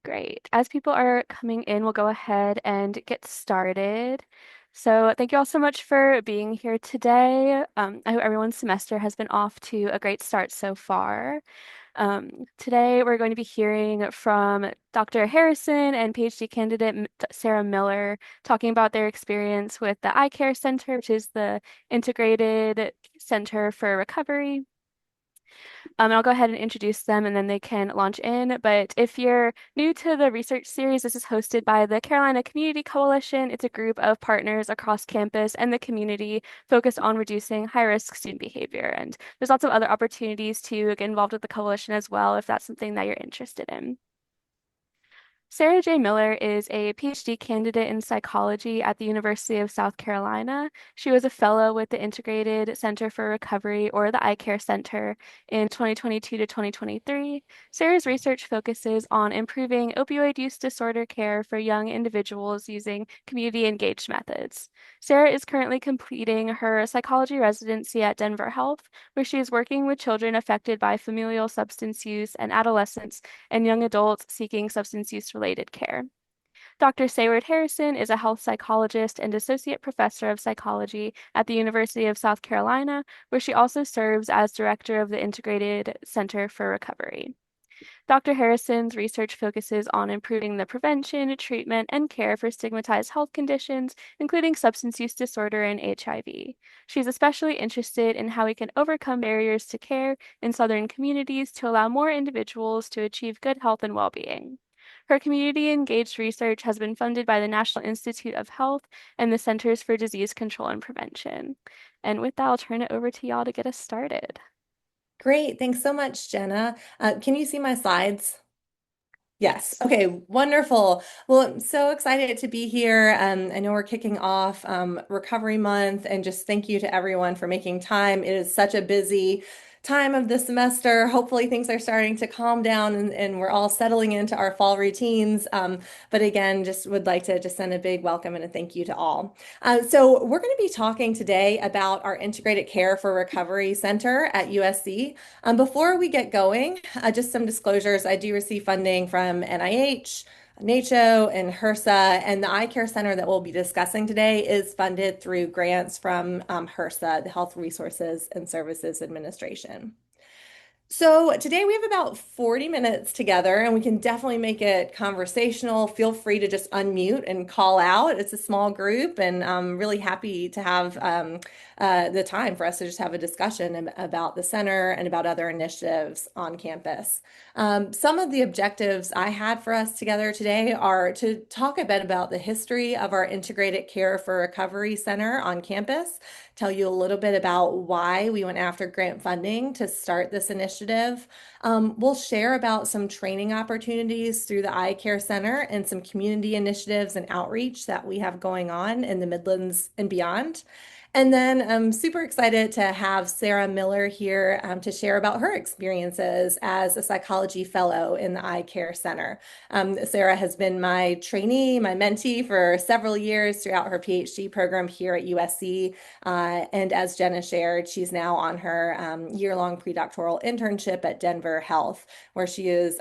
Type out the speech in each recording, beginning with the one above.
Great. As people are coming in, we'll go ahead and get started. So, thank you all so much for being here today. I hope everyone's semester has been off to a great start so far. Today, we're going to be hearing from Dr. Harrison and PhD candidate Sarah Miller talking about their experience with the Eye Care Center, which is the integrated center for recovery. And I'll go ahead and introduce them and then they can launch in. But if you're new to the research series, this is hosted by the Carolina Community Coalition. It's a group of partners across campus and the community focused on reducing high-risk student behavior. And there's lots of other opportunities to get involved with the coalition as well if that's something that you're interested in. Sarah J. Miller is a PhD candidate in psychology at the University of South Carolina. She was a fellow with the Integrated Center for Recovery, or the Eye Care Center, in 2022 to 2023. Sarah's research focuses on improving opioid use disorder care for young individuals using community-engaged methods. Sarah is currently completing her psychology residency at Denver Health, where she is working with children affected by familial substance use and adolescents and young adults seeking substance use related care. Dr. Sayward Harrison is a health psychologist and associate professor of psychology at the University of South Carolina, where she also serves as director of the Integrated Center for Recovery. Dr. Harrison's research focuses on improving the prevention, treatment, and care for stigmatized health conditions, including substance use disorder and HIV. She's especially interested in how we can overcome barriers to care in Southern communities to allow more individuals to achieve good health and well-being. Her community-engaged research has been funded by the National Institute of Health and the Centers for Disease Control and Prevention. And with that, I'll turn it over to y'all to get us started. Great. Thanks so much, Jenna. Can you see my slides? Yes. Okay. Wonderful. Well, I'm so excited to be here. I know we're kicking off Recovery Month, and just thank you to everyone for making time. It is such a busy time of the semester. Hopefully, things are starting to calm down and we're all settling into our fall routines. But again, just would like to just send a big welcome and a thank you to all. So we're going to be talking today about our Integrated Care for Recovery Center at USC. Before we get going, just some disclosures. I do receive funding from NIH, NACHO, and HRSA, and the Eye Care Center that we'll be discussing today is funded through grants from HRSA, the Health Resources and Services Administration. So today we have about 40 minutes together and we can definitely make it conversational. Feel free to just unmute and call out. It's a small group and I'm really happy to have the time for us to just have a discussion about the center and about other initiatives on campus. Some of the objectives I had for us together today are to talk a bit about the history of our Integrated Care for Recovery Center on campus, tell you a little bit about why we went after grant funding to start this initiative. We'll share about some training opportunities through the Eye Care Center and some community initiatives and outreach that we have going on in the Midlands and beyond. And then I'm super excited to have Sarah Miller here to share about her experiences as a psychology fellow in the Eye Care Center. Sarah has been my trainee, my mentee for several years throughout her PhD program here at USC. And as Jenna shared, she's now on her year-long predoctoral internship at Denver Health, where she is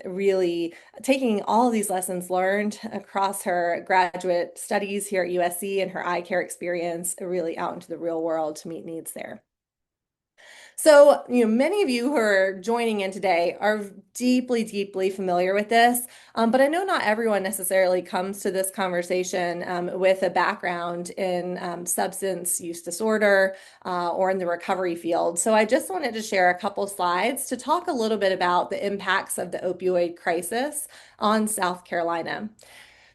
really taking all of these lessons learned across her graduate studies here at USC and her eye care experience really out into the real world to meet needs there. So, many of you who are joining in today are deeply, deeply familiar with this, but I know not everyone necessarily comes to this conversation with a background in substance use disorder or in the recovery field. So I just wanted to share a couple slides to talk a little bit about the impacts of the opioid crisis on South Carolina.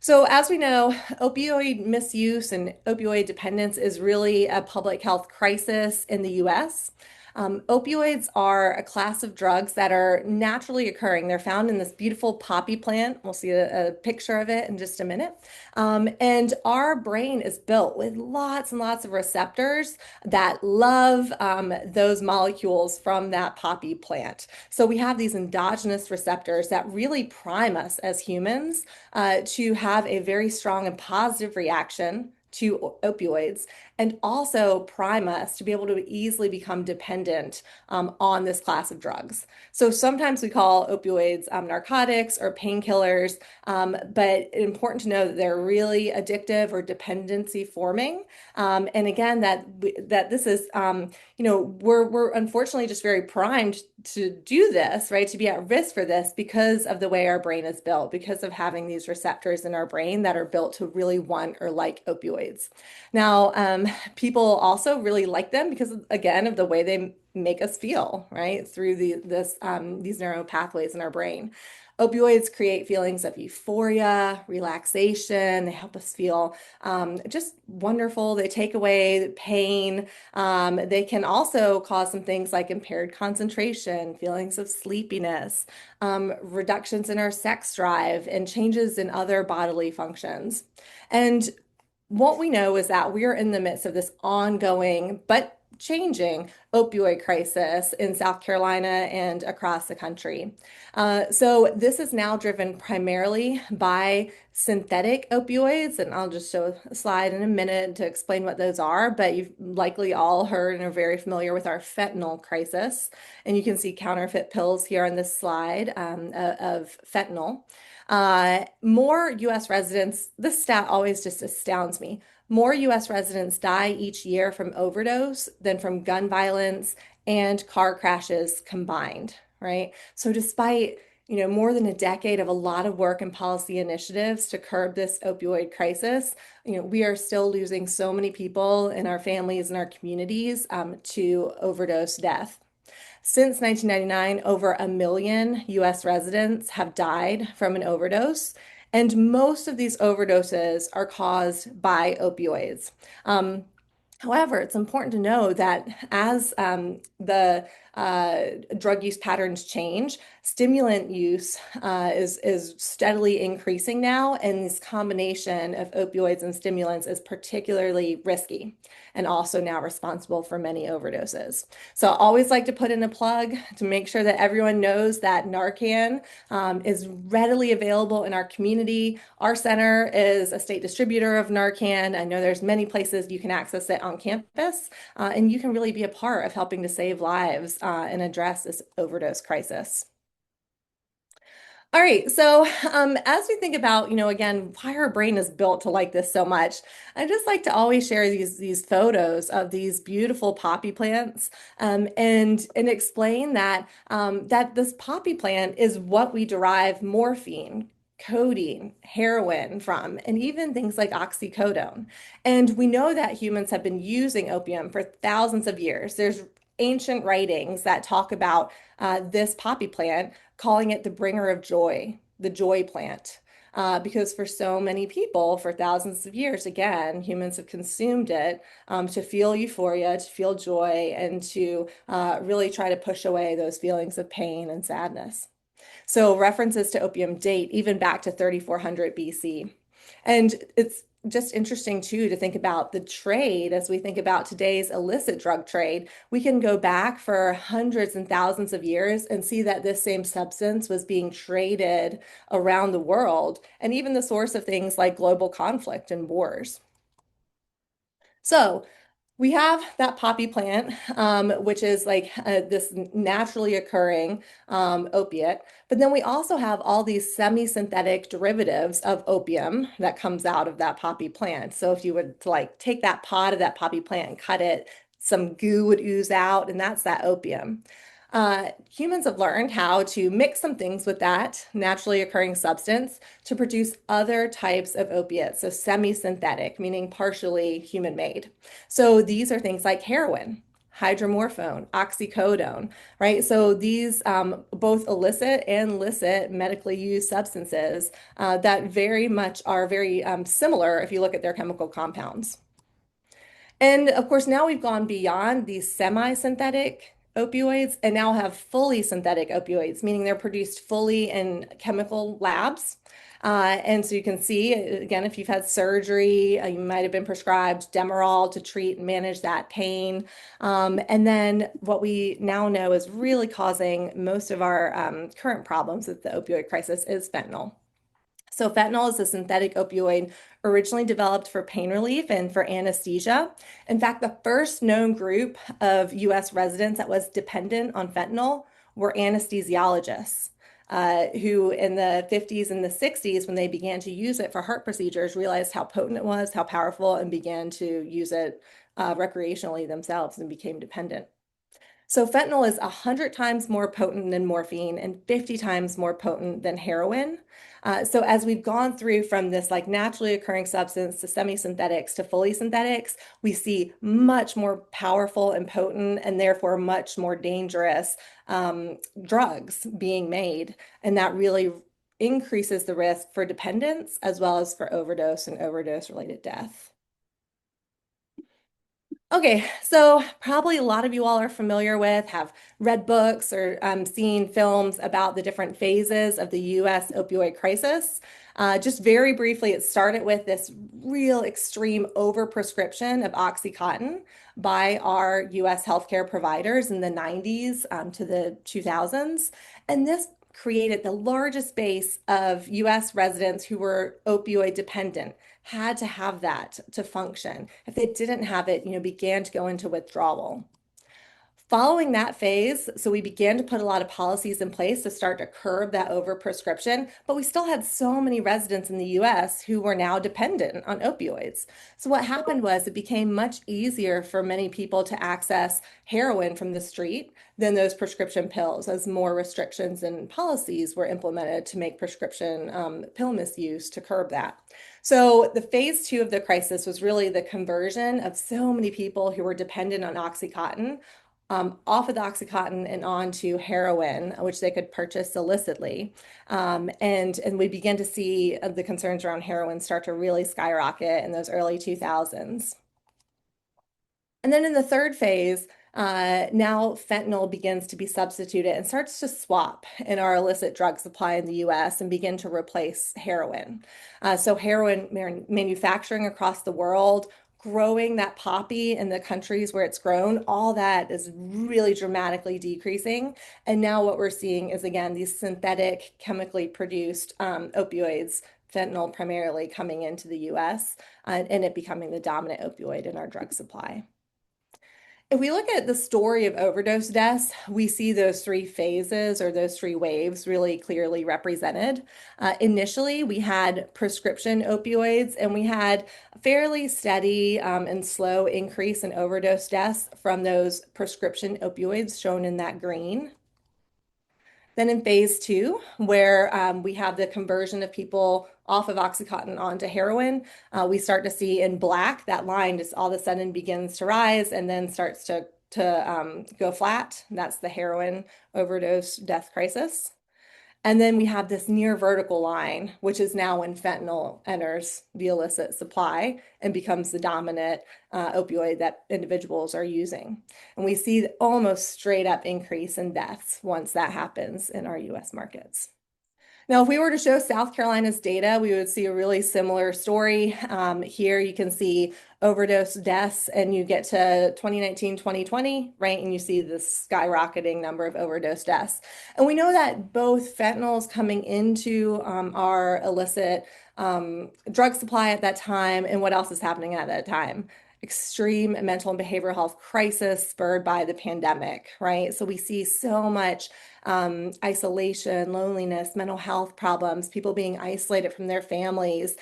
So, as we know, opioid misuse and opioid dependence is really a public health crisis in the US. Opioids are a class of drugs that are naturally occurring. They're found in this beautiful poppy plant. We'll see a picture of it in just a minute. And our brain is built with lots and lots of receptors that love those molecules from that poppy plant. So we have these endogenous receptors that really prime us as humans to have a very strong and positive reaction to opioids. and also prime us to be able to easily become dependent on this class of drugs. So sometimes we call opioids narcotics or painkillers, but important to know that they're really addictive or dependency forming. And again, that this is we're unfortunately just very primed to do this, right? To be at risk for this because of the way our brain is built, because of having these receptors in our brain that are built to really want or like opioids. Now, people also really like them because, again, of the way they make us feel, right? Through these neural pathways in our brain. Opioids create feelings of euphoria, relaxation. They help us feel just wonderful. They take away pain. They can also cause some things like impaired concentration, feelings of sleepiness, reductions in our sex drive, and changes in other bodily functions. And what we know is that we are in the midst of this ongoing but changing opioid crisis in South Carolina and across the country. So this is now driven primarily by synthetic opioids, and I'll just show a slide in a minute to explain what those are, but you've likely all heard and are very familiar with our fentanyl crisis. And you can see counterfeit pills here on this slide of fentanyl. More US residents, this stat always just astounds me. More US residents die each year from overdose than from gun violence and car crashes combined, right? So despite more than a decade of a lot of work and policy initiatives to curb this opioid crisis, we are still losing so many people in our families and our communities to overdose death. Since 1999, over 1 million US residents have died from an overdose, and most of these overdoses are caused by opioids. However, it's important to know that as the drug use patterns change, stimulant use is steadily increasing now, and this combination of opioids and stimulants is particularly risky and also now responsible for many overdoses. So I always like to put in a plug to make sure that everyone knows that Narcan is readily available in our community. Our center is a state distributor of Narcan. I know there's many places you can access it on campus, and you can really be a part of helping to save lives and address this overdose crisis. All right, so as we think about, again, why our brain is built to like this so much, I just like to always share these photos of these beautiful poppy plants, and explain that this poppy plant is what we derive morphine, codeine, heroin from, and even things like oxycodone. And we know that humans have been using opium for thousands of years. There's ancient writings that talk about this poppy plant, calling it the bringer of joy, the joy plant. Because for so many people, for thousands of years, again, humans have consumed it to feel euphoria, to feel joy, and to really try to push away those feelings of pain and sadness. So references to opium date even back to 3400 BC. And it's just interesting too to think about the trade as we think about today's illicit drug trade. We can go back for hundreds and thousands of years and see that this same substance was being traded around the world, and even the source of things like global conflict and wars. So we have that poppy plant, which is like this naturally occurring opiate. But then we also have all these semi-synthetic derivatives of opium that comes out of that poppy plant. So if you would like take that pod of that poppy plant and cut it, some goo would ooze out, and that's that opium. Humans have learned how to mix some things with that naturally occurring substance to produce other types of opiates, so semi-synthetic, meaning partially human-made. So these are things like heroin, hydromorphone, oxycodone, right? So these both illicit and licit medically used substances that very much are very similar if you look at their chemical compounds. And of course, now we've gone beyond these semi-synthetic opioids and now have fully synthetic opioids, meaning they're produced fully in chemical labs. And so you can see, again, if you've had surgery, you might have been prescribed Demerol to treat and manage that pain. And then what we now know is really causing most of our current problems with the opioid crisis is fentanyl. So fentanyl is a synthetic opioid originally developed for pain relief and for anesthesia. In fact, the first known group of US residents that was dependent on fentanyl were anesthesiologists. Who in the 50s and the 60s, when they began to use it for heart procedures, realized how potent it was, how powerful, and began to use it recreationally themselves and became dependent. So fentanyl is 100 times more potent than morphine and 50 times more potent than heroin. So as we've gone through from this like naturally occurring substance to semi-synthetics to fully synthetics, we see much more powerful and potent and therefore much more dangerous drugs being made. And that really increases the risk for dependence as well as for overdose and overdose related death. Okay, so probably a lot of you all are familiar with, have read books or seen films about the different phases of the US opioid crisis. Just very briefly, it started with this real extreme overprescription of OxyContin by our US healthcare providers in the 90s to the 2000s. And this created the largest base of US residents who were opioid dependent, had to have that to function. If they didn't have it, began to go into withdrawal. Following that phase, so we began to put a lot of policies in place to start to curb that overprescription, but we still had so many residents in the US who were now dependent on opioids. So what happened was it became much easier for many people to access heroin from the street than those prescription pills as more restrictions and policies were implemented to make prescription pill misuse to curb that. So the phase two of the crisis was really the conversion of so many people who were dependent on OxyContin off of the OxyContin and onto heroin, which they could purchase illicitly. And we began to see the concerns around heroin start to really skyrocket in those early 2000s. And then in the third phase, now fentanyl begins to be substituted and starts to swap in our illicit drug supply in the US and begin to replace heroin. So heroin manufacturing across the world, growing that poppy in the countries where it's grown, all that is really dramatically decreasing. And now what we're seeing is, again, these synthetic chemically produced opioids, fentanyl primarily coming into the US, and it becoming the dominant opioid in our drug supply. If we look at the story of overdose deaths, we see those three phases or those three waves really clearly represented. Initially, we had prescription opioids, and we had a fairly steady and slow increase in overdose deaths from those prescription opioids shown in that green. Then in phase two, where we have the conversion of people off of OxyContin onto heroin, we start to see in black that line just all of a sudden begins to rise and then starts to go flat. That's the heroin overdose death crisis. And then we have this near vertical line, which is now when fentanyl enters the illicit supply and becomes the dominant opioid that individuals are using. And we see almost straight up increase in deaths once that happens in our US markets. Now, if we were to show South Carolina's data, we would see a really similar story. Here you can see overdose deaths, and you get to 2019, 2020, right? And you see this skyrocketing number of overdose deaths. And we know that both fentanyls coming into our illicit drug supply at that time, and what else is happening at that time? Extreme mental and behavioral health crisis spurred by the pandemic, right? So we see so much isolation, loneliness, mental health problems, people being isolated from their families,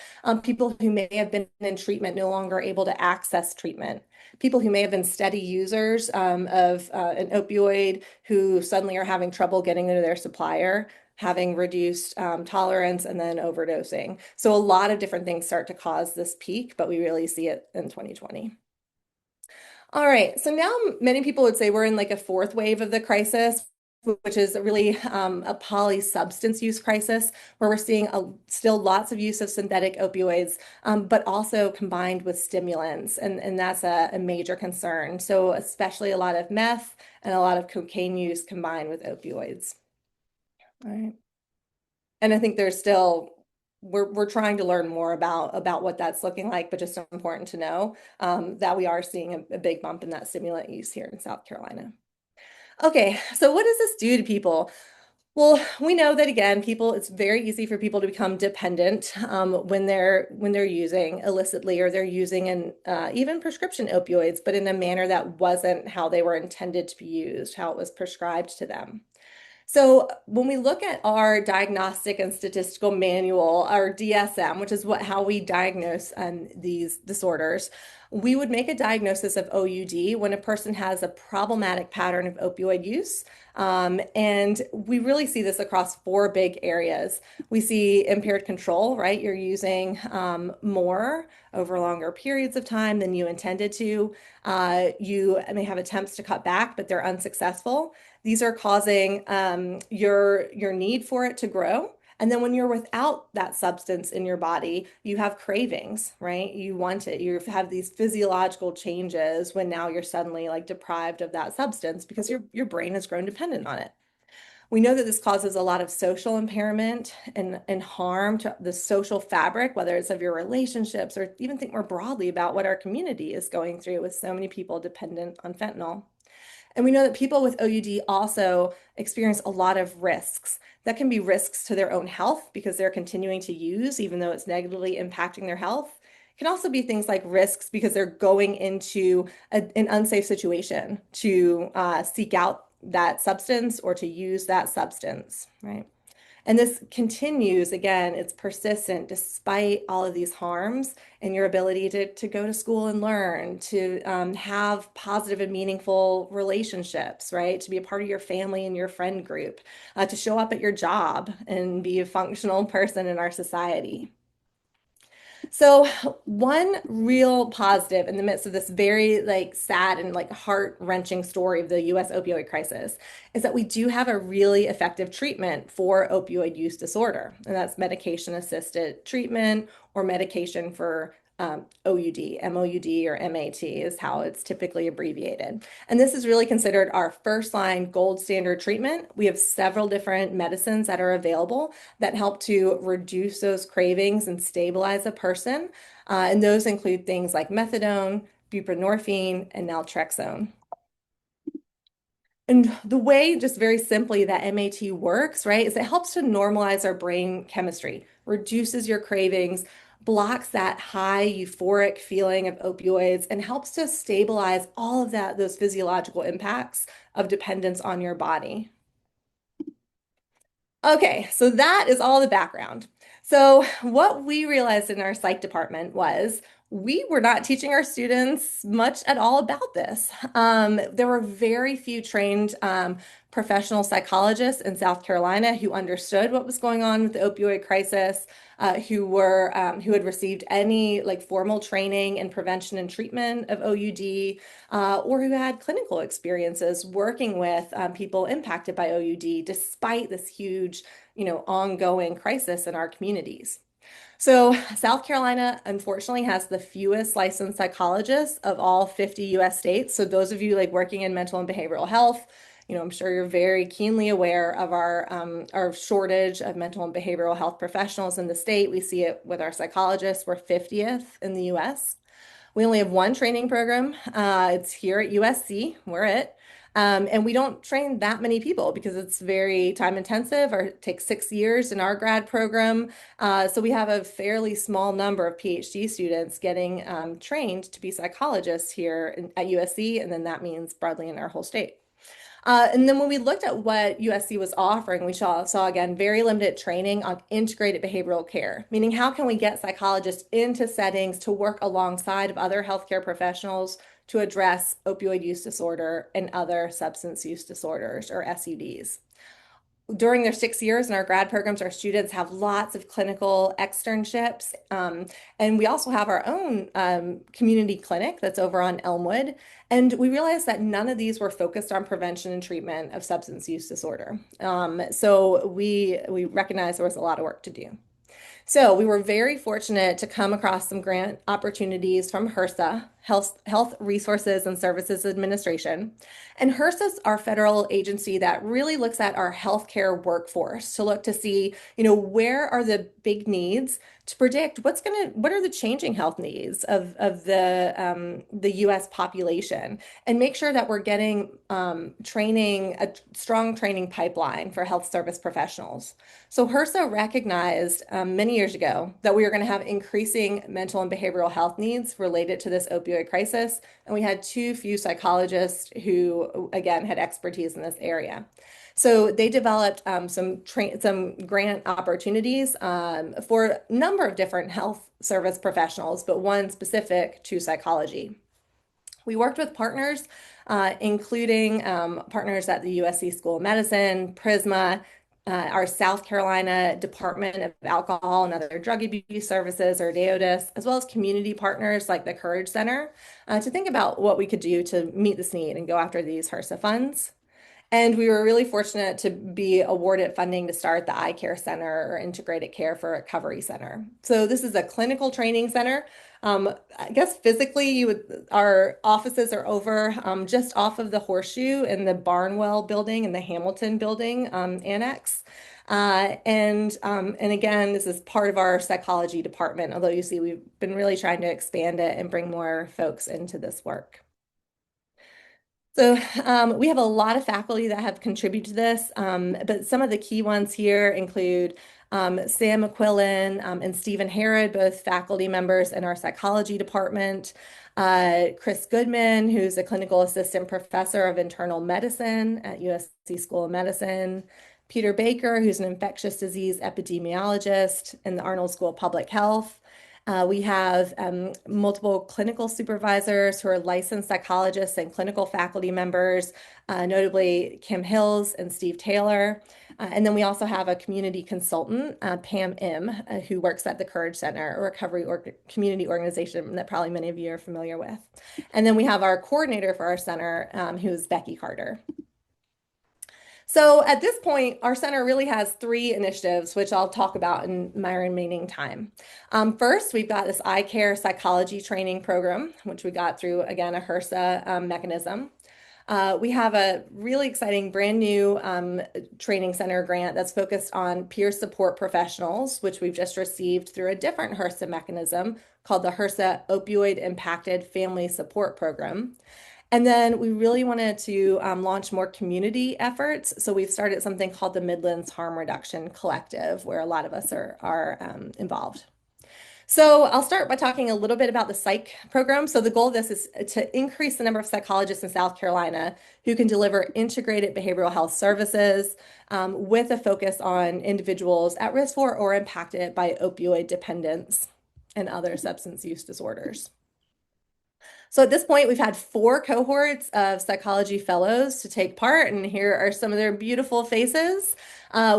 people who may have been in treatment no longer able to access treatment, people who may have been steady users of an opioid who suddenly are having trouble getting into their supplier, having reduced tolerance, and then overdosing. So a lot of different things start to cause this peak, but we really see it in 2020. All right, so now many people would say we're in like a fourth wave of the crisis, which is really a polysubstance use crisis, where we're seeing still lots of use of synthetic opioids, but also combined with stimulants, and that's a major concern. So especially a lot of meth and a lot of cocaine use combined with opioids. All right. And I think there's still we're trying to learn more about what that's looking like, but just important to know that we are seeing a big bump in that stimulant use here in South Carolina. Okay, so what does this do to people? Well, we know that again, it's very easy for people to become dependent when they're using illicitly or they're using even prescription opioids, but in a manner that wasn't how they were intended to be used, how it was prescribed to them. So when we look at our diagnostic and statistical manual, our DSM, which is how we diagnose these disorders, we would make a diagnosis of OUD when a person has a problematic pattern of opioid use. And we really see this across four big areas. We see impaired control, right? You're using more over longer periods of time than you intended to. You may have attempts to cut back, but they're unsuccessful. These are causing your need for it to grow. And then when you're without that substance in your body, you have cravings, right? You want it. You have these physiological changes when now you're suddenly like deprived of that substance because your brain has grown dependent on it. We know that this causes a lot of social impairment and harm to the social fabric, whether it's of your relationships or even think more broadly about what our community is going through with so many people dependent on fentanyl. And we know that people with OUD also experience a lot of risks. That can be risks to their own health because they're continuing to use, even though it's negatively impacting their health. It can also be things like risks because they're going into an unsafe situation to seek out that substance or to use that substance, right? And this continues, again, it's persistent despite all of these harms and your ability to go to school and learn, to have positive and meaningful relationships, right? To be a part of your family and your friend group, to show up at your job and be a functional person in our society. So one real positive in the midst of this very like sad and like heart-wrenching story of the US opioid crisis is that we do have a really effective treatment for opioid use disorder, and that's medication-assisted treatment or medication for OUD, MOUD or MAT is how it's typically abbreviated. And this is really considered our first line gold standard treatment. We have several different medicines that are available that help to reduce those cravings and stabilize a person. And those include things like methadone, buprenorphine, and naltrexone. And the way, just very simply, that MAT works, right, is it helps to normalize our brain chemistry, reduces your cravings, blocks that high euphoric feeling of opioids, and helps to stabilize all of those physiological impacts of dependence on your body. Okay, so that is all the background. So, what we realized in our psych department was we were not teaching our students much at all about this. There were very few trained professional psychologists in South Carolina who understood what was going on with the opioid crisis, who had received any like formal training in prevention and treatment of OUD, or who had clinical experiences working with people impacted by OUD, despite this huge, ongoing crisis in our communities. So, South Carolina, unfortunately, has the fewest licensed psychologists of all 50 US states. So, those of you like working in mental and behavioral health, I'm sure you're very keenly aware of our shortage of mental and behavioral health professionals in the state. We see it with our psychologists. We're 50th in the US. We only have one training program. It's here at USC. We're it. And we don't train that many people because it's very time intensive or it takes 6 years in our grad program. So we have a fairly small number of PhD students getting trained to be psychologists here at USC. And then that means broadly in our whole state. And then when we looked at what USC was offering, we saw again very limited training on integrated behavioral care, meaning how can we get psychologists into settings to work alongside of other healthcare professionals to address opioid use disorder and other substance use disorders or SUDs. During their 6 years in our grad programs, our students have lots of clinical externships. And we also have our own community clinic that's over on Elmwood. And we realized that none of these were focused on prevention and treatment of substance use disorder. So we recognized there was a lot of work to do. So we were very fortunate to come across some grant opportunities from HRSA, Health Resources and Services Administration. And HRSA is our federal agency that really looks at our healthcare workforce to look to see, where are the big needs to predict what are the changing health needs of the U.S. population, and make sure that we're getting a strong training pipeline for health service professionals. So HRSA recognized many years ago that we were going to have increasing mental and behavioral health needs related to this opioid crisis, and we had too few psychologists who, again, had expertise in this area. So they developed some grant opportunities for a number of different health service professionals, but one specific to psychology. We worked with partners, including partners at the USC School of Medicine, Prisma, our South Carolina Department of Alcohol and Other Drug Abuse Services, or DAODAS, as well as community partners like the Courage Center, to think about what we could do to meet this need and go after these HRSA funds. And we were really fortunate to be awarded funding to start the Eye Care Center, or Integrated Care for Recovery Center. So this is a clinical training center. I guess physically, our offices are over just off of the Horseshoe in the Barnwell building and the Hamilton building annex. And again, this is part of our psychology department, although you see we've been really trying to expand it and bring more folks into this work. So we have a lot of faculty that have contributed to this, but some of the key ones here include Sam McQuillan and Stephen Harrod, both faculty members in our psychology department. Chris Goodman, who's a clinical assistant professor of internal medicine at USC School of Medicine. Peter Baker, who's an infectious disease epidemiologist in the Arnold School of Public Health. We have multiple clinical supervisors who are licensed psychologists and clinical faculty members, notably Kim Hills and Steve Taylor. And then we also have a community consultant, Pam M., who works at the Courage Center, a community organization that probably many of you are familiar with. And then we have our coordinator for our center, who's Becky Carter. So at this point, our center really has three initiatives, which I'll talk about in my remaining time. First, we've got this eye care psychology training program, which we got through, again, a HRSA mechanism. We have a really exciting brand new training center grant that's focused on peer support professionals, which we've just received through a different HRSA mechanism called the HRSA Opioid Impacted Family Support Program. And then we really wanted to launch more community efforts. So we've started something called the Midlands Harm Reduction Collective, where a lot of us are involved. So I'll start by talking a little bit about the psych program. So the goal of this is to increase the number of psychologists in South Carolina who can deliver integrated behavioral health services with a focus on individuals at risk for or impacted by opioid dependence and other substance use disorders. So at this point, we've had 4 cohorts of psychology fellows to take part, and here are some of their beautiful faces.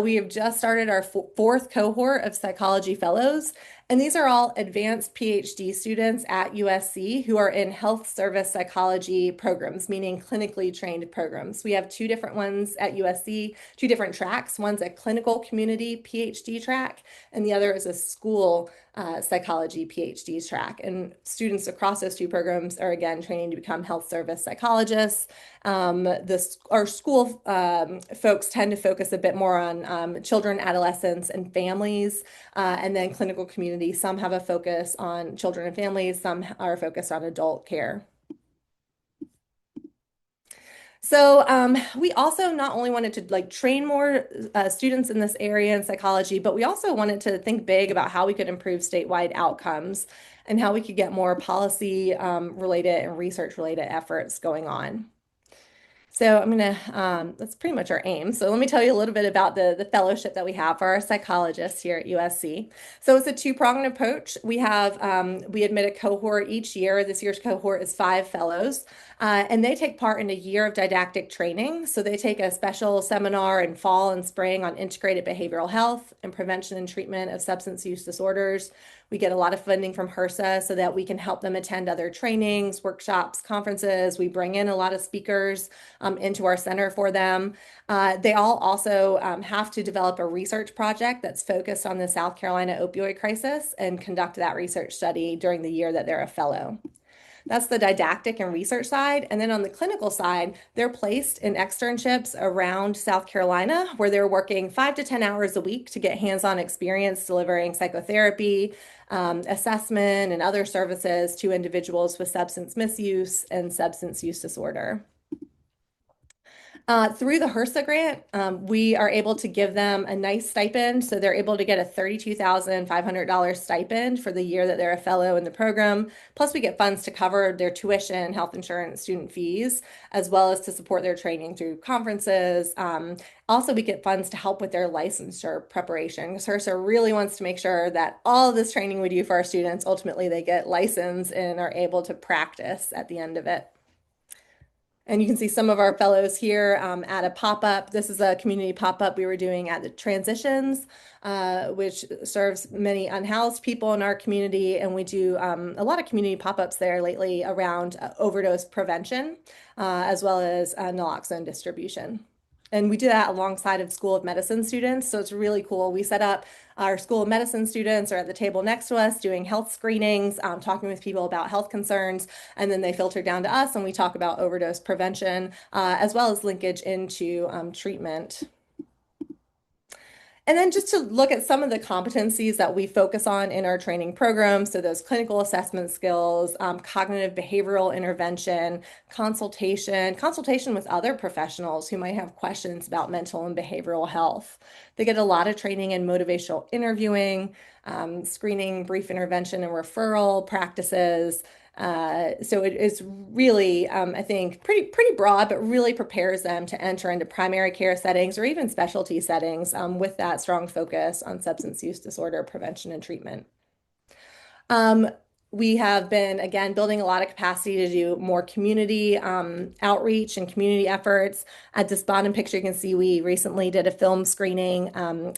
We have just started our 4th cohort of psychology fellows, and these are all advanced PhD students at USC who are in health service psychology programs, meaning clinically trained programs. We have 2 different ones at USC, 2 different tracks. One's a clinical community PhD track, and the other is a school psychology PhD track. And students across those 2 programs are, again, training to become health service psychologists. Our school folks tend to focus a bit more on children, adolescents, and families, and then clinical community. Some have a focus on children and families, some are focused on adult care. So we also not only wanted to train more students in this area in psychology, but we also wanted to think big about how we could improve statewide outcomes and how we could get more policy related and research related efforts going on. So that's pretty much our aim. So let me tell you a little bit about the fellowship that we have for our psychologists here at USC. So it's a 2-pronged approach. We admit a cohort each year. This year's cohort is 5 fellows, and they take part in a year of didactic training. So they take a special seminar in fall and spring on integrated behavioral health and prevention and treatment of substance use disorders. We get a lot of funding from HRSA so that we can help them attend other trainings, workshops, conferences. We bring in a lot of speakers into our center for them. They all also have to develop a research project that's focused on the South Carolina opioid crisis and conduct that research study during the year that they're a fellow. That's the didactic and research side. And then on the clinical side, they're placed in externships around South Carolina, where they're working 5 to 10 hours a week to get hands-on experience delivering psychotherapy, assessment, and other services to individuals with substance misuse and substance use disorder. Through the HRSA grant, we are able to give them a nice stipend. So they're able to get a $32,500 stipend for the year that they're a fellow in the program. Plus, we get funds to cover their tuition, health insurance, student fees, as well as to support their training through conferences. Also, we get funds to help with their licensure preparation because HRSA really wants to make sure that all of this training we do for our students, ultimately they get licensed and are able to practice at the end of it. And you can see some of our fellows here at a pop-up. This is a community pop-up we were doing at the Transitions, which serves many unhoused people in our community. And we do a lot of community pop-ups there lately around overdose prevention, as well as naloxone distribution. And we do that alongside of School of Medicine students. So it's really cool. We set up our School of Medicine students are at the table next to us doing health screenings, talking with people about health concerns, and then they filter down to us and we talk about overdose prevention, as well as linkage into treatment. And then just to look at some of the competencies that we focus on in our training program. So those clinical assessment skills, cognitive behavioral intervention, consultation with other professionals who might have questions about mental and behavioral health. They get a lot of training in motivational interviewing, screening, brief intervention and referral practices, so it is really, I think, pretty broad, but really prepares them to enter into primary care settings or even specialty settings with that strong focus on substance use disorder prevention and treatment. Um, we have been, again, building a lot of capacity to do more community outreach and community efforts. At this bottom picture, you can see we recently did a film screening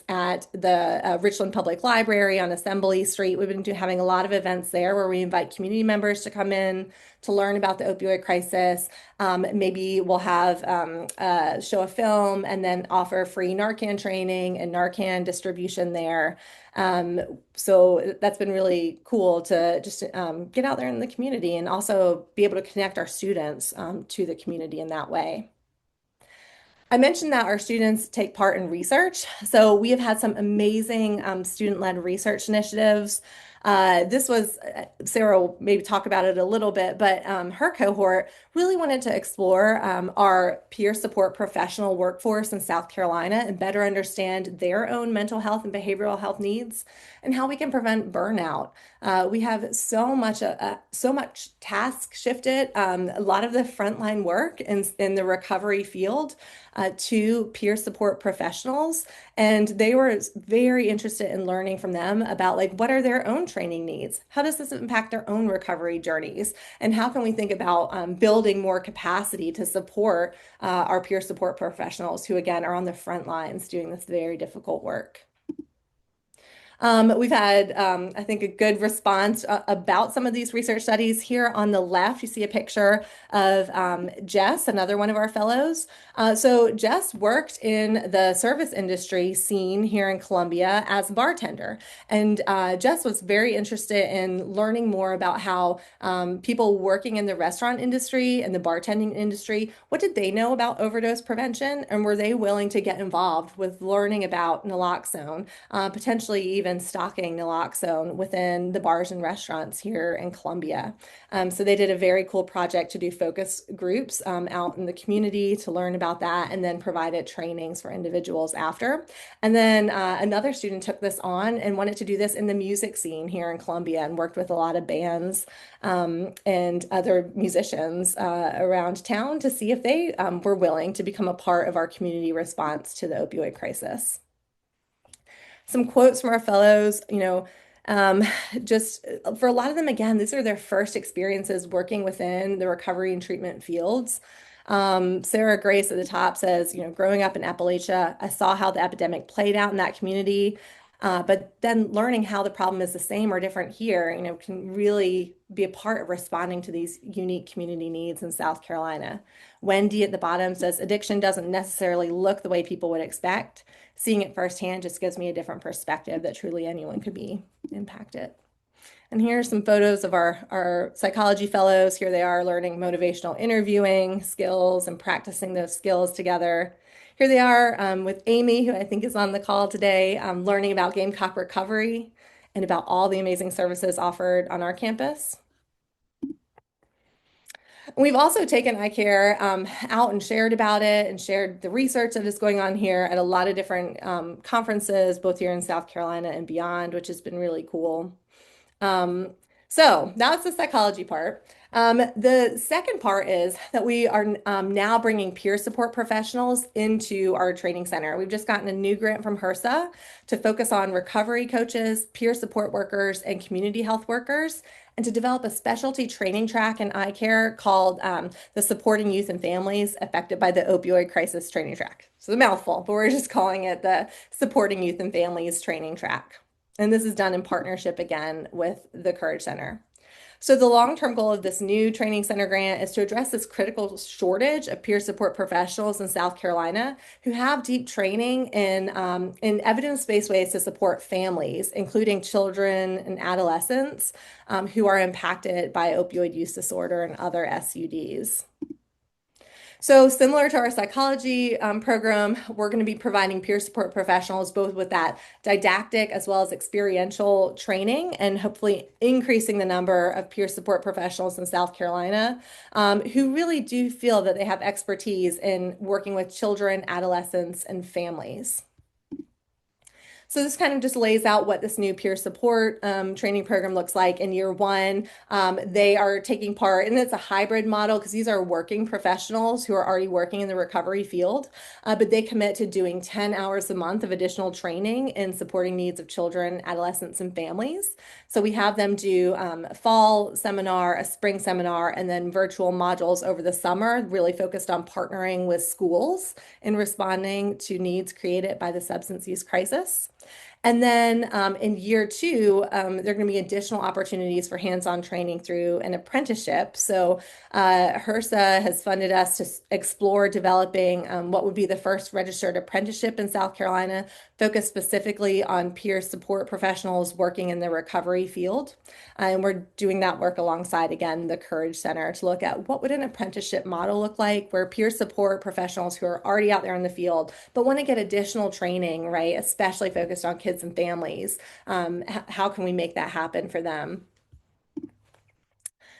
at the Richland Public Library on Assembly Street. We've been having a lot of events there where we invite community members to come in to learn about the opioid crisis. Maybe we'll have show a film and then offer free Narcan training and Narcan distribution there. So that's been really cool to just get out there in the community and also be able to connect our students to the community in that way. I mentioned that our students take part in research. So we have had some amazing student-led research initiatives. This was, Sarah will maybe talk about it a little bit, but her cohort really wanted to explore our peer support professional workforce in South Carolina and better understand their own mental health and behavioral health needs and how we can prevent burnout. We have so much task shifted, a lot of the frontline work in the recovery field to peer support professionals. And they were very interested in learning from them about like what are their own training needs? How does this impact their own recovery journeys? And how can we think about building more capacity to support our peer support professionals who, again, are on the front lines doing this very difficult work? We've had, I think, a good response about some of these research studies. Here on the left, you see a picture of Jess, another one of our fellows. So Jess worked in the service industry scene here in Columbia as a bartender. And Jess was very interested in learning more about how people working in the restaurant industry and the bartending industry, what did they know about overdose prevention? And were they willing to get involved with learning about naloxone, potentially even stocking naloxone within the bars and restaurants here in Columbia. So they did a very cool project to do focus groups out in the community to learn about that and then provided trainings for individuals after. And then another student took this on and wanted to do this in the music scene here in Columbia and worked with a lot of bands and other musicians around town to see if they were willing to become a part of our community response to the opioid crisis. Some quotes from our fellows, just for a lot of them, again, these are their first experiences working within the recovery and treatment fields. Sarah Grace at the top says, growing up in Appalachia, I saw how the epidemic played out in that community. But then learning how the problem is the same or different here, can really be a part of responding to these unique community needs in South Carolina. Wendy at the bottom says, addiction doesn't necessarily look the way people would expect. Seeing it firsthand just gives me a different perspective that truly anyone could be impacted. And here are some photos of our psychology fellows. Here they are learning motivational interviewing skills and practicing those skills together. Here they are with Amy, who I think is on the call today, learning about Gamecock recovery and about all the amazing services offered on our campus. We've also taken eye care out and shared about it and shared the research that is going on here at a lot of different conferences, both here in South Carolina and beyond, which has been really cool. Um, so that's the psychology part. The second part is that we are now bringing peer support professionals into our training center. We've just gotten a new grant from HRSA to focus on recovery coaches, peer support workers, and community health workers, and to develop a specialty training track in eye care called the Supporting Youth and Families Affected by the Opioid Crisis Training Track. So the mouthful, but we're just calling it the Supporting Youth and Families Training Track. And this is done in partnership again with the Courage Center. So the long-term goal of this new training center grant is to address this critical shortage of peer support professionals in South Carolina who have deep training in evidence-based ways to support families, including children and adolescents who are impacted by opioid use disorder and other SUDs. So similar to our psychology program, we're going to be providing peer support professionals both with that didactic as well as experiential training and hopefully increasing the number of peer support professionals in South Carolina who really do feel that they have expertise in working with children, adolescents, and families. So this kind of just lays out what this new peer support training program looks like in year one. They are taking part, and it's a hybrid model because these are working professionals who are already working in the recovery field, but they commit to doing 10 hours a month of additional training in supporting needs of children, adolescents, and families. So we have them do a fall seminar, a spring seminar, and then virtual modules over the summer, really focused on partnering with schools in responding to needs created by the substance use crisis. And then in year two, there are going to be additional opportunities for hands-on training through an apprenticeship. So HRSA has funded us to explore developing what would be the first registered apprenticeship in South Carolina, focused specifically on peer support professionals working in the recovery field. And we're doing that work alongside, again, the Courage Center to look at what would an apprenticeship model look like where peer support professionals who are already out there in the field but want to get additional training, right, especially focused on kids and families. How can we make that happen for them?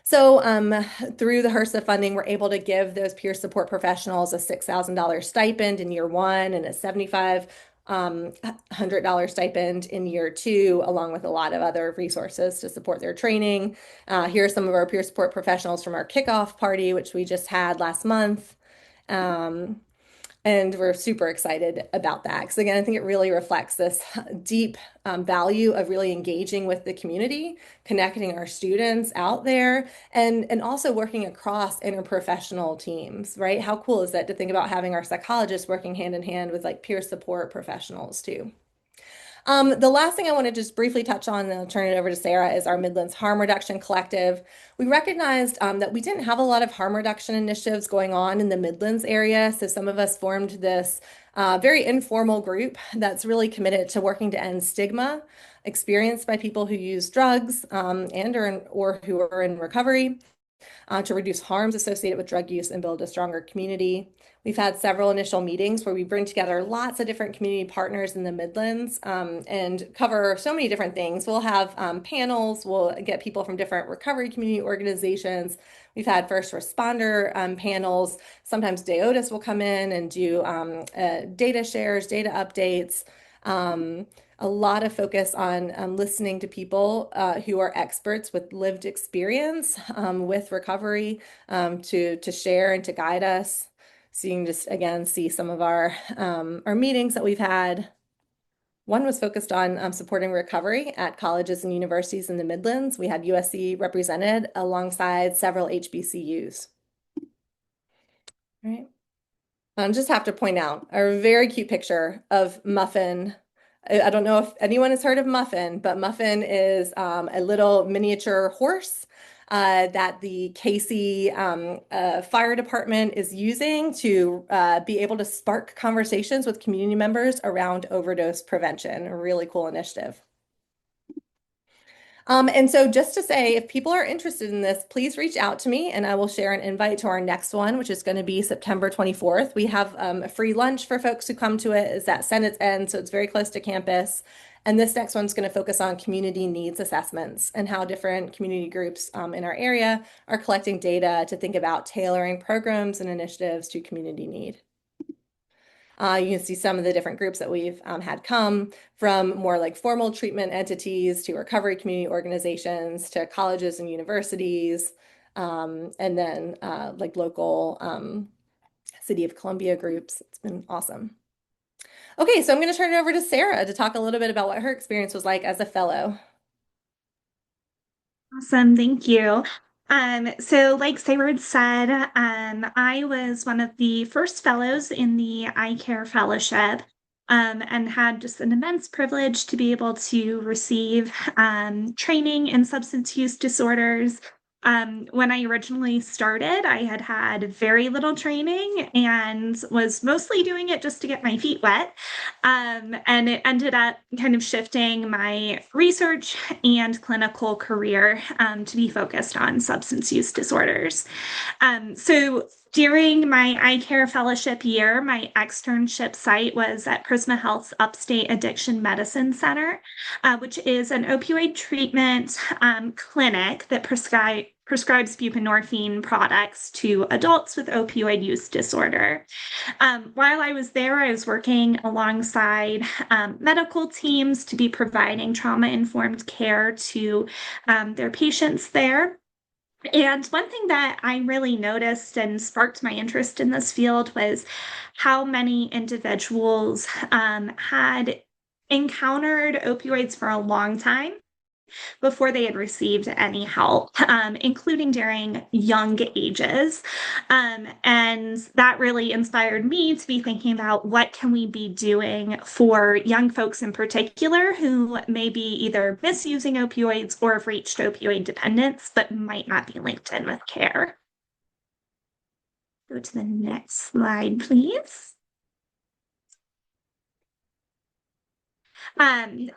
So through the HRSA funding, we're able to give those peer support professionals a $6,000 stipend in year one and a $7,500 stipend in year two, along with a lot of other resources to support their training. Here are some of our peer support professionals from our kickoff party, which we just had last month. And we're super excited about that. Because again, I think it really reflects this deep value of really engaging with the community, connecting our students out there, and also working across interprofessional teams, right? How cool is that to think about having our psychologists working hand in hand with like peer support professionals too? The last thing I want to just briefly touch on, and then I'll turn it over to Sarah, is our Midlands Harm Reduction Collective. We recognized that we didn't have a lot of harm reduction initiatives going on in the Midlands area, so some of us formed this very informal group that's really committed to working to end stigma experienced by people who use drugs or who are in recovery, to reduce harms associated with drug use and build a stronger community. We've had several initial meetings where we bring together lots of different community partners in the Midlands and cover so many different things. We'll have panels, we'll get people from different recovery community organizations. We've had first responder panels. Sometimes DeOtis will come in and do data shares, data updates. A lot of focus on listening to people who are experts with lived experience with recovery to share and to guide us. So you can just again see some of our meetings that we've had. One was focused on supporting recovery at colleges and universities in the Midlands. We had USC represented alongside several HBCUs. All right. Just have to point out a very cute picture of Muffin. I don't know if anyone has heard of Muffin, but Muffin is a little miniature horse that the Casey Fire Department is using to be able to spark conversations with community members around overdose prevention. A really cool initiative. And so just to say, if people are interested in this, please reach out to me and I will share an invite to our next one, which is going to be September 24th. We have a free lunch for folks who come to it. It's at Senate's End, so it's very close to campus. And this next one's going to focus on community needs assessments and how different community groups in our area are collecting data to think about tailoring programs and initiatives to community need. You can see some of the different groups that we've had come from more like formal treatment entities to recovery community organizations to colleges and universities, and then like local City of Columbia groups. It's been awesome. Okay, so I'm going to turn it over to Sarah to talk a little bit about what her experience was like as a fellow. Awesome, thank you. So like Sayward said, I was one of the first fellows in the Eye Care Fellowship, and had just an immense privilege to be able to receive training in substance use disorders. When I originally started, I had had very little training and was mostly doing it just to get my feet wet. And it ended up kind of shifting my research and clinical career to be focused on substance use disorders. So during my eye care fellowship year, my externship site was at Prisma Health's Upstate Addiction Medicine Center, which is an opioid treatment clinic that prescribes buprenorphine products to adults with opioid use disorder. While I was there, I was working alongside medical teams to be providing trauma-informed care to their patients there. And one thing that I really noticed and sparked my interest in this field was how many individuals had encountered opioids for a long time before they had received any help, including during young ages. And that really inspired me to be thinking about what can we be doing for young folks in particular who may be either misusing opioids or have reached opioid dependence, but might not be linked in with care. Go to the next slide, please.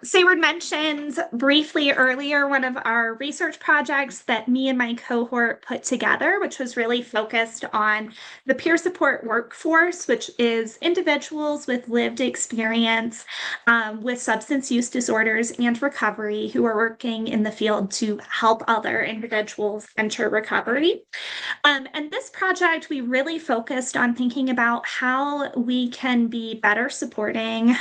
Sayward mentioned briefly earlier one of our research projects that me and my cohort put together, which was really focused on the peer support workforce, which is individuals with lived experience with substance use disorders and recovery who are working in the field to help other individuals enter recovery. And this project, we really focused on thinking about how we can be better supporting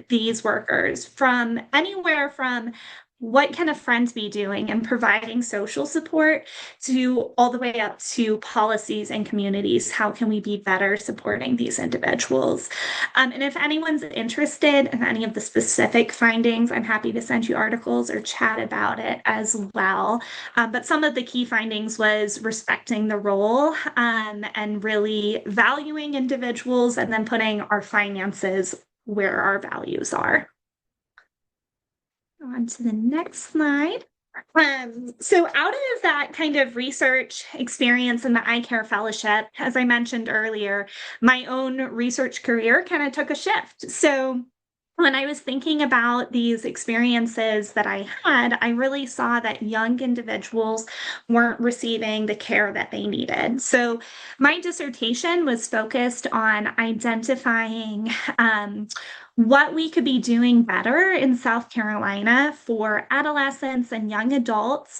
these workers from anywhere from what can a friend be doing and providing social support to all the way up to policies and communities. How can we be better supporting these individuals? And if anyone's interested in any of the specific findings, I'm happy to send you articles or chat about it as well. But some of the key findings was respecting the role and really valuing individuals and then putting our finances where our values are. On to the next slide. So out of that kind of research experience in the eye care fellowship, as I mentioned earlier, my own research career kind of took a shift. So when I was thinking about these experiences that I had, I really saw that young individuals weren't receiving the care that they needed. So my dissertation was focused on identifying what we could be doing better in South Carolina for adolescents and young adults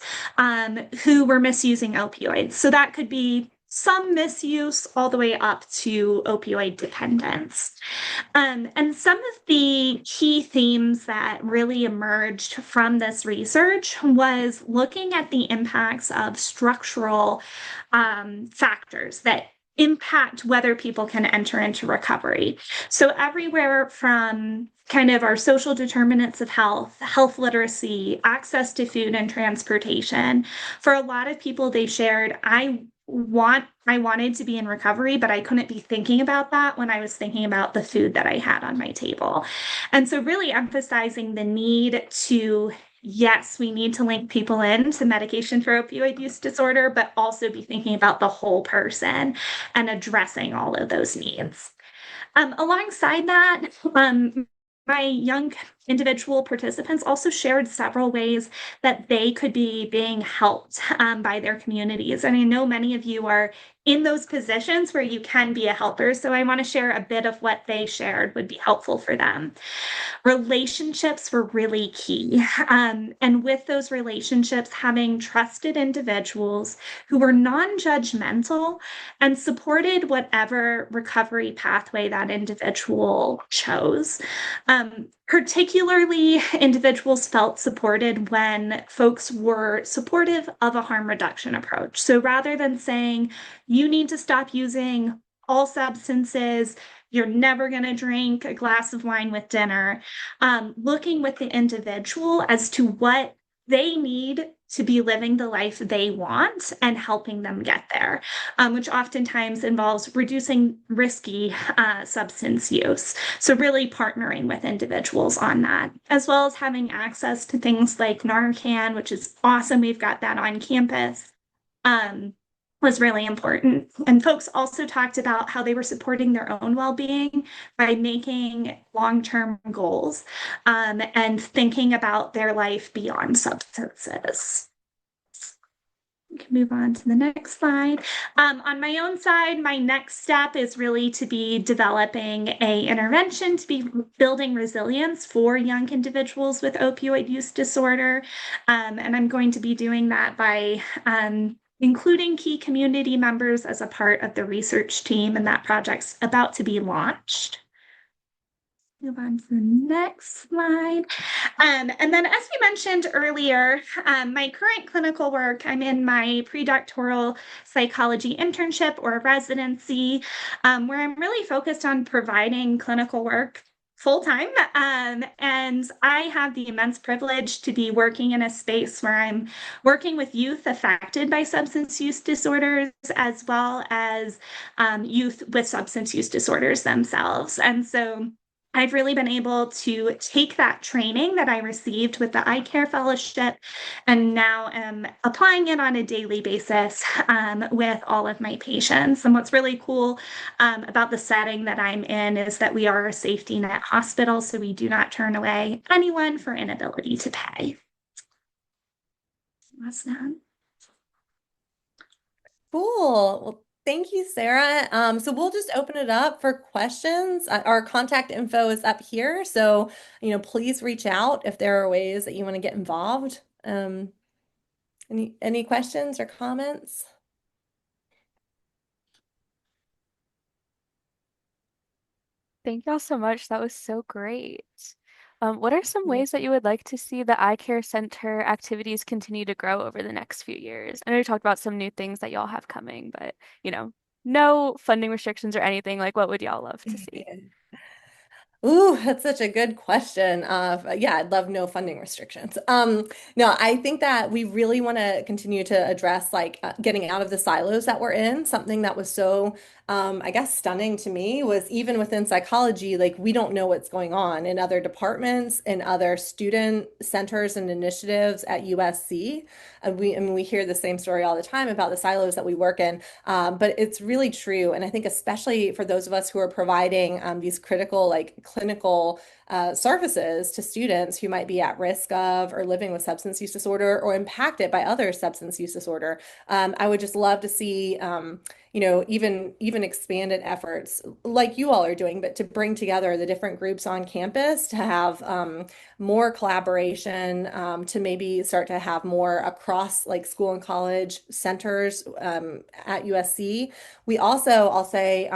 who were misusing opioids. So that could be some misuse all the way up to opioid dependence. And some of the key themes that really emerged from this research was looking at the impacts of structural factors that impact whether people can enter into recovery. So everywhere from kind of our social determinants of health, health literacy, access to food and transportation. For a lot of people, they shared, I wanted to be in recovery, but I couldn't be thinking about that when I was thinking about the food that I had on my table. And so really emphasizing the need to, yes, we need to link people in to medication for opioid use disorder, but also be thinking about the whole person and addressing all of those needs. Alongside that, my young individual participants also shared several ways that they could be being helped by their communities. And I know many of you are in those positions where you can be a helper. So I want to share a bit of what they shared would be helpful for them. Relationships were really key. And with those relationships, having trusted individuals who were non judgmental and supported whatever recovery pathway that individual chose. Particularly, individuals felt supported when folks were supportive of a harm reduction approach. So rather than saying, you need to stop using all substances, you're never going to drink a glass of wine with dinner, looking with the individual as to what they need to be living the life they want and helping them get there, which oftentimes involves reducing risky substance use. So, really partnering with individuals on that, as well as having access to things like Narcan, which is awesome. We've got that on campus. Um, was really important. And folks also talked about how they were supporting their own well-being by making long-term goals and thinking about their life beyond substances. We can move on to the next slide. On my own side, my next step is really to be developing a intervention to be building resilience for young individuals with opioid use disorder. And I'm going to be doing that by including key community members as a part of the research team, and that project's about to be launched. Move on to the next slide. And then, as we mentioned earlier, my current clinical work, I'm in my predoctoral psychology internship or residency, where I'm really focused on providing clinical work full-time. And I have the immense privilege to be working in a space where I'm working with youth affected by substance use disorders, as well as youth with substance use disorders themselves. And so I've really been able to take that training that I received with the Eye Care Fellowship and now am applying it on a daily basis with all of my patients. And what's really cool about the setting that I'm in is that we are a safety net hospital, so we do not turn away anyone for inability to pay. That's that. Cool. Well, thank you, Sarah. So we'll just open it up for questions. Our contact info is up here. So, please reach out if there are ways that you want to get involved. Any questions or comments? Thank y'all so much. That was so great. What are some Yeah. ways that you would like to see the eye care center activities continue to grow over the next few years? I know you talked about some new things that y'all have coming, but no funding restrictions or anything. Like, what would y'all love to see? Ooh, that's such a good question. Yeah, I'd love no funding restrictions. No, I think that we really want to continue to address getting out of the silos that we're in. Something that was so, I guess, stunning to me was even within psychology, like we don't know what's going on in other departments and other student centers and initiatives at USC. We hear the same story all the time about the silos that we work in, but it's really true. And I think especially for those of us who are providing these critical, like clinical services to students who might be at risk of or living with substance use disorder or impacted by other substance use disorder, I would just love to see even expanded efforts like you all are doing, but to bring together the different groups on campus to have more collaboration, to maybe start to have more across like school and college centers at USC. We also, I'll say,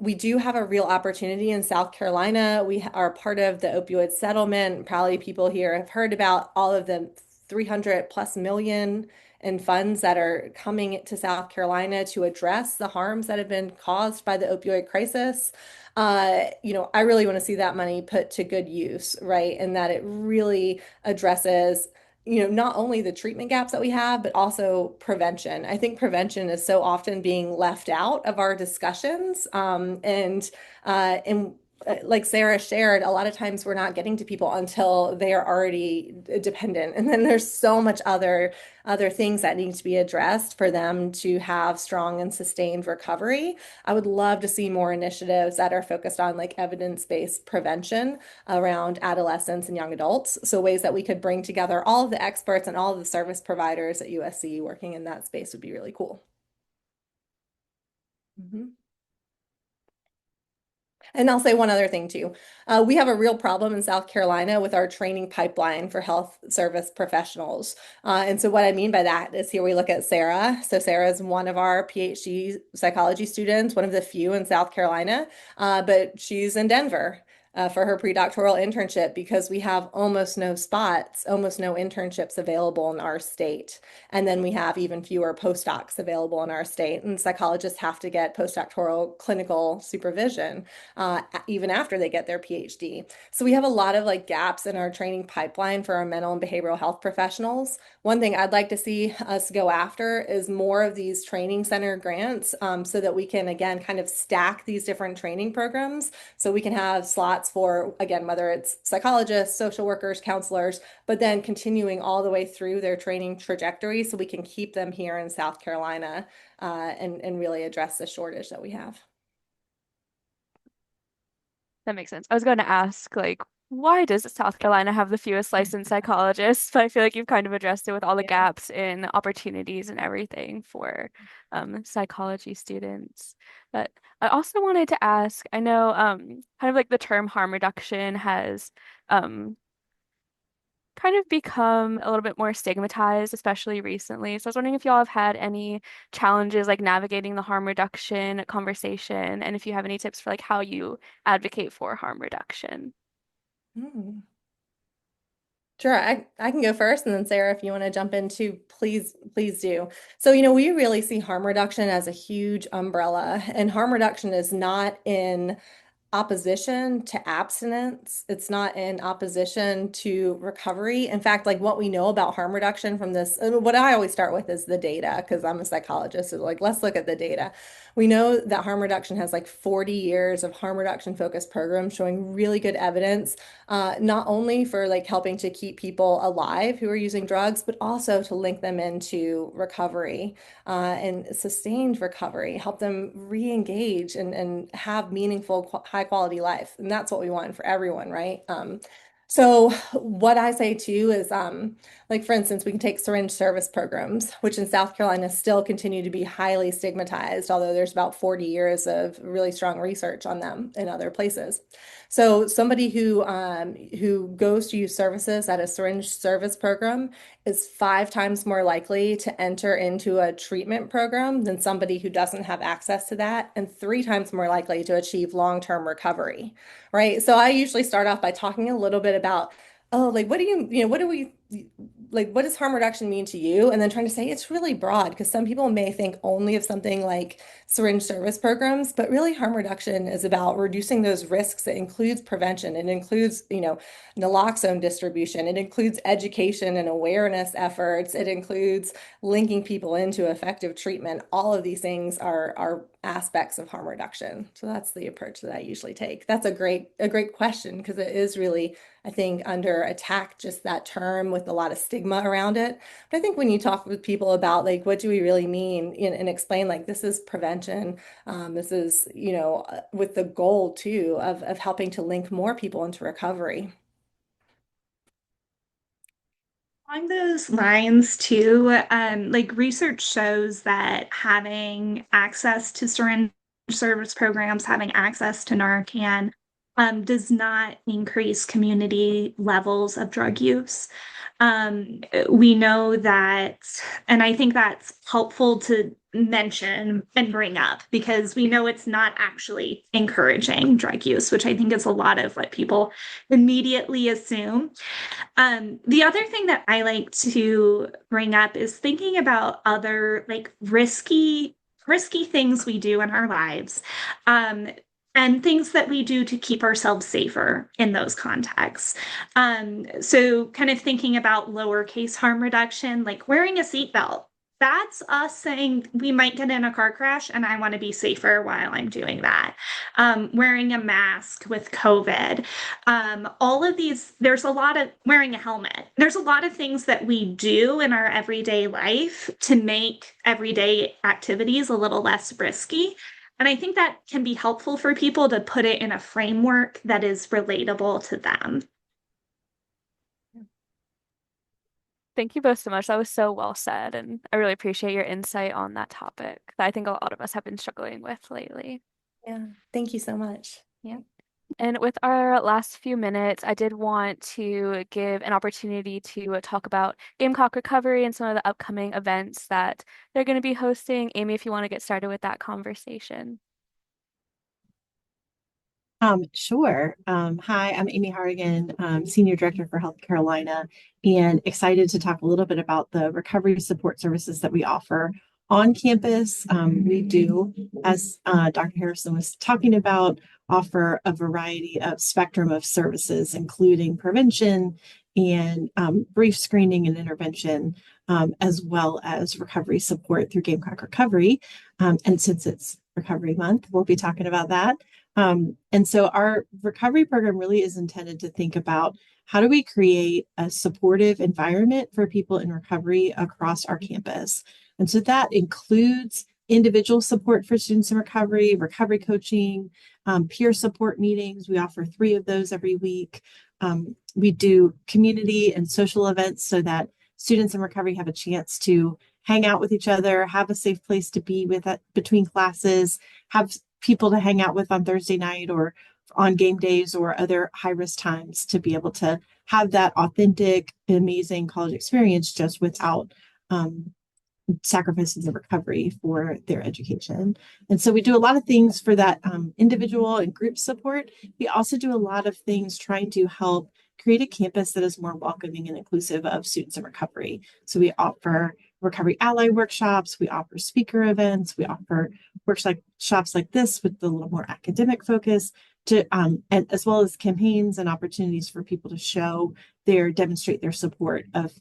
we do have a real opportunity in South Carolina. We are part of the opioid settlement. Probably people here have heard about all of the 300 plus million in funds that are coming to South Carolina to address the harms that have been caused by the opioid crisis. I really want to see that money put to good use, right? And that it really addresses not only the treatment gaps that we have, but also prevention. I think prevention is so often being left out of our discussions. And like Sarah shared, a lot of times we're not getting to people until they are already dependent. And then there's so much other things that need to be addressed for them to have strong and sustained recovery. I would love to see more initiatives that are focused on like evidence-based prevention around adolescents and young adults. So ways that we could bring together all of the experts and all of the service providers at USC working in that space would be really cool. Mhm. And I'll say one other thing too. We have a real problem in South Carolina with our training pipeline for health service professionals. And so what I mean by that is here we look at Sarah. So Sarah is one of our PhD psychology students, one of the few in South Carolina, but she's in Denver. For her predoctoral internship because we have almost no spots, almost no internships available in our state. And then we have even fewer postdocs available in our state. And psychologists have to get postdoctoral clinical supervision even after they get their PhD. So we have a lot of like gaps in our training pipeline for our mental and behavioral health professionals. One thing I'd like to see us go after is more of these training center grants so that we can, again, kind of stack these different training programs so we can have slots for, again, whether it's psychologists, social workers, counselors, but then continuing all the way through their training trajectory so we can keep them here in South Carolina and really address the shortage that we have. That makes sense. I was going to ask, like, why does South Carolina have the fewest licensed psychologists? But I feel like you've kind of addressed it with all the Yeah. gaps in opportunities and everything for psychology students. But I also wanted to ask, I know kind of like the term harm reduction has um, kind of become a little bit more stigmatized, especially recently. So I was wondering if y'all have had any challenges like navigating the harm reduction conversation, and if you have any tips for like how you advocate for harm reduction. Hmm. Sure, I can go first, and then Sarah, if you want to jump in too, please do. So, we really see harm reduction as a huge umbrella, and harm reduction is not in opposition to abstinence. It's not in opposition to recovery. In fact, like what we know about harm reduction from this, what I always start with is the data, because I'm a psychologist. So like, let's look at the data. We know that harm reduction has like 40 years of harm reduction focused programs showing really good evidence, not only for like helping to keep people alive who are using drugs, but also to link them into recovery and sustained recovery, help them re-engage and have meaningful, high quality life. And that's what we want for everyone, right? So what I say too is, like for instance, we can take syringe service programs, which in South Carolina still continue to be highly stigmatized, although there's about 40 years of really strong research on them in other places. So somebody who goes to use services at a syringe service program is 5 times more likely to enter into a treatment program than somebody who doesn't have access to that, and 3 times more likely to achieve long-term recovery, right? So I usually start off by talking a little bit about, oh, like, what do what do we, like, what does harm reduction mean to you? And then trying to say it's really broad because some people may think only of something like syringe service programs, but really harm reduction is about reducing those risks. It includes prevention. It includes, naloxone distribution. It includes education and awareness efforts. It includes linking people into effective treatment. All of these things are aspects of harm reduction. So that's the approach that I usually take. That's a great question because it is really, I think, under attack, just that term with a lot of stigma around it. But I think when you talk with people about like what do we really mean and explain like this is prevention, this is, with the goal too of helping to link more people into recovery. Along those lines, too, like research shows that having access to syringe service programs, having access to Narcan, does not increase community levels of drug use. We know that, and I think that's helpful to mention and bring up because we know it's not actually encouraging drug use, which I think is a lot of what people immediately assume. The other thing that I like to bring up is thinking about other like risky things we do in our lives, um, and things that we do to keep ourselves safer in those contexts. So kind of thinking about lowercase harm reduction, like wearing a seatbelt. That's us saying we might get in a car crash and I want to be safer while I'm doing that. Wearing a mask with COVID. All of these, there's a lot of wearing a helmet. There's a lot of things that we do in our everyday life to make everyday activities a little less risky. And I think that can be helpful for people to put it in a framework that is relatable to them. Thank you both so much. That was so well said, and I really appreciate your insight on that topic that I think a lot of us have been struggling with lately. Yeah, thank you so much. Yeah. And with our last few minutes, I did want to give an opportunity to talk about Gamecock Recovery and some of the upcoming events that they're going to be hosting. Amy, if you want to get started with that conversation. Sure. Hi, I'm Amy Harrigan, Senior Director for Health Carolina, and excited to talk a little bit about the recovery support services that we offer on campus. We do, as Dr. Harrison was talking about, offer a variety of spectrum of services, including prevention and brief screening and intervention, as well as recovery support through Gamecock Recovery. And since it's Recovery Month, we'll be talking about that. And so our recovery program really is intended to think about how do we create a supportive environment for people in recovery across our campus. And so that includes individual support for students in recovery, recovery coaching, peer support meetings. We offer 3 of those every week. We do community and social events so that students in recovery have a chance to hang out with each other, have a safe place to be with between classes, have people to hang out with on Thursday night or on game days or other high-risk times to be able to have that authentic, amazing college experience just without sacrificing the recovery for their education. And so we do a lot of things for that individual and group support. We also do a lot of things trying to help create a campus that is more welcoming and inclusive of students in recovery. So we offer recovery ally workshops, we offer speaker events, we offer workshops like this with a little more academic focus, to and as well as campaigns and opportunities for people to demonstrate their support of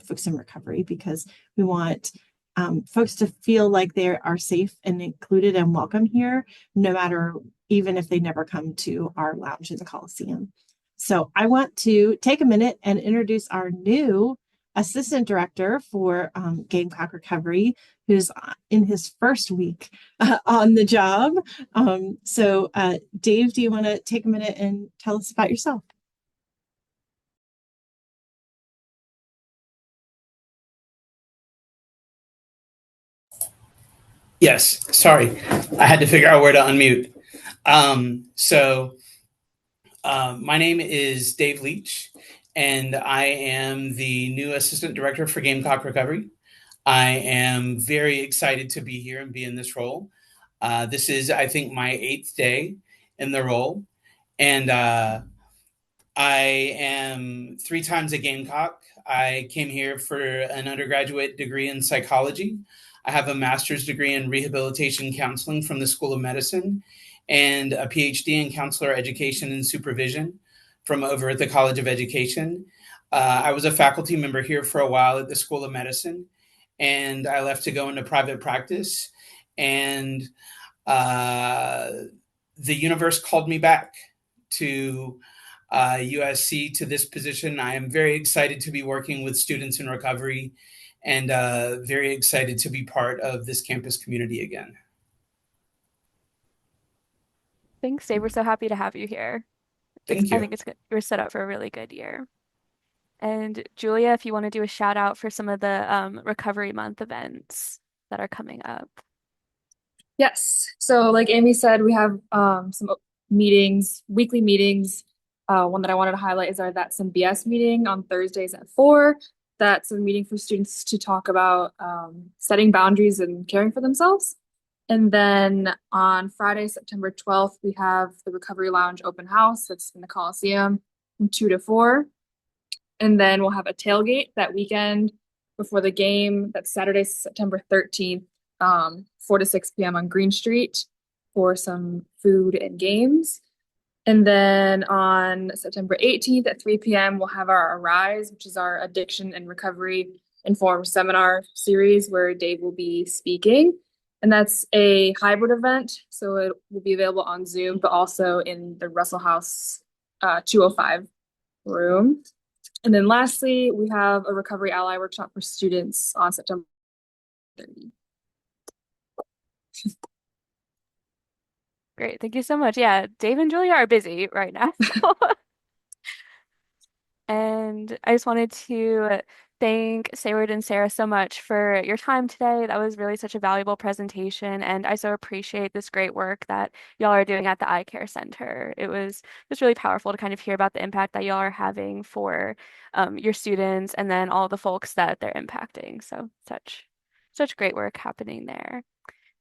folks in recovery, because we want folks to feel like they are safe and included and welcome here, no matter, even if they never come to our lounge in the Coliseum. So I want to take a minute and introduce our new assistant director for Gamecock Recovery, who's in his first week on the job. So Dave, do you want to take a minute and tell us about yourself? Yes, sorry. I had to figure out where to unmute. My name is Dave Leach, and I am the new Assistant Director for Gamecock Recovery. I am very excited to be here and be in this role. This is, I think, my 8th day in the role, and I am 3 times a Gamecock. I came here for an undergraduate degree in psychology. I have a master's degree in rehabilitation counseling from the School of Medicine and a PhD in counselor education and supervision from over at the College of Education. I was a faculty member here for a while at the School of Medicine, and I left to go into private practice. And the universe called me back to USC to this position. I am very excited to be working with students in recovery and very excited to be part of this campus community again. Thanks, Dave. We're so happy to have you here. Thank I you. think it's good. We're set up for a really good year. And Julia, if you want to do a shout out for some of the Recovery Month events that are coming up. Yes. So like Amy said, we have some meetings, weekly meetings. One that I wanted to highlight is our That's Some BS meeting on Thursdays at 4. That's a meeting for students to talk about setting boundaries and caring for themselves. And then on Friday, September 12th, we have the Recovery Lounge open house. That's in the Coliseum from 2 to 4. And then we'll have a tailgate that weekend before the game. That's Saturday, September 13th, 4 to 6 p.m. on Green Street for some food and games. And then on September 18th at 3 p.m., we'll have our Arise, which is our addiction and recovery informed seminar series where Dave will be speaking. And that's a hybrid event, so it will be available on Zoom, but also in the Russell House 205 room. And then lastly, we have a Recovery Ally workshop for students on September 30. Great. Thank you so much. Yeah, Dave and Julia are busy right now. And I just wanted to thank Sayward and Sarah so much for your time today. That was really such a valuable presentation, and I so appreciate this great work that y'all are doing at the Eye Care Center. It was just really powerful to kind of hear about the impact that y'all are having for your students and then all the folks that they're impacting. So such great work happening there.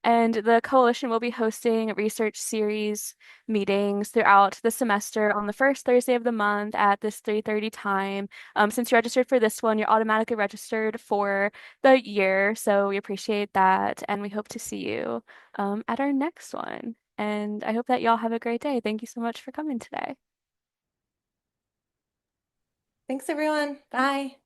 And the coalition will be hosting research series meetings throughout the semester on the first Thursday of the month at this 3:30 time. Since you registered for this one, you're automatically registered for the year. So we appreciate that. And we hope to see you at our next one. And I hope that y'all have a great day. Thank you so much for coming today. Thanks, everyone. Bye.